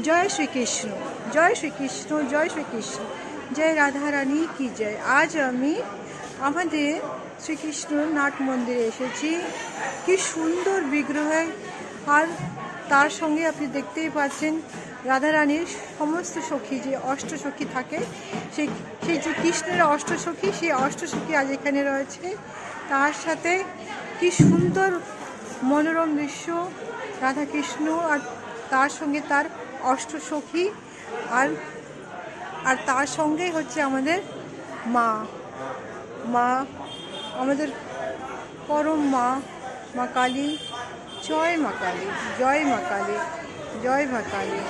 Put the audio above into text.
জয় শ্রীকৃষ্ণ, জয় শ্রীকৃষ্ণ, জয় শ্রীকৃষ্ণ, জয় রাধা রানী কি জয়। আজ আমি আমাদের শ্রীকৃষ্ণ নাট মন্দিরে এসেছি। কি সুন্দর বিগ্রহ, আর তার সঙ্গে আপনি দেখতেই পাচ্ছেন রাধা রানীর সমস্ত সখী, যে অষ্টসখী থাকে, সেই সেই যে কৃষ্ণের অষ্টসখী, সেই অষ্টসখী আজ এখানে রয়েছে। তার সাথে কি সুন্দর মনোরম দৃশ্য, রাধাকৃষ্ণ আর তার সঙ্গে তার অষ্টসখী, আর আর তার সঙ্গেই হচ্ছে আমাদের মা, মা আমাদের পরম মা, মা কালী। জয় মা কালী, জয় মা কালী, জয় মা কালী।